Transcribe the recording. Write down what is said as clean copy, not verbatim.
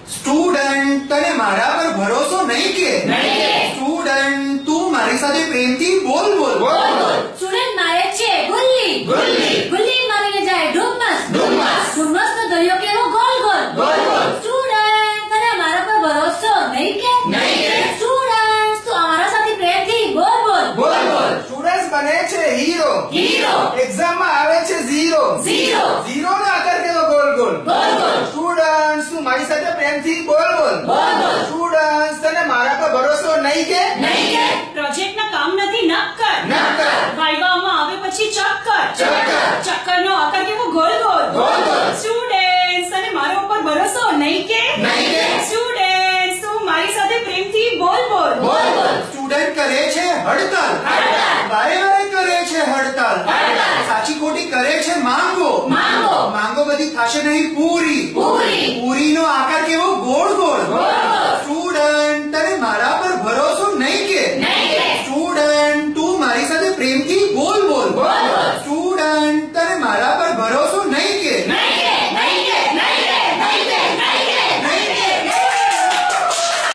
student તને મારા પર ભરોસો નહીં કે સ્ટુડન્ટ તું મારી સાથે પ્રેમથી બોલ બોલ સ્ટુડન્ટ મારે છે ગુલ્લી ગુલ્લી મારીને જાય ડુમ્મસ ડુમ્મસનો દરિયો કેવો ગોલ ગોલ સ્ટુડન્ટ તને મારા પર ભરોસો નહીં કે સ્ટુડન્ટ તું અમારા સાથે પ્રેમથી બોલ સ્ટુડન્ટ બને છે હીરો એક્ઝામમાં આવે છે ઝીરો નો આકાર કેવો ગોલ સ્ટુડન્ટ તું મારી સાથે પ્રેમથી બોલ સ્ટુડન્ટ તને મારા પર ભરોસો નહીં કે પ્રોજેક્ટના કામ નથી નક્કર વાઇવામાં આવે પછી ચક્કરનો આકાર કેવો ગોલ સ્ટુડન્ટ્સ તને મારા ઉપર ભરોસો નહીં કે સ્ટુડન્ટ્સ તું મારી સાથે પ્રેમથી બોલ સ્ટુડન્ટ કરે છે હડતાલ વારે કરે છે હડતાલ સાચી ખોટી કરે છે માંગો બધી થશે નહીં પૂરી નો આકાર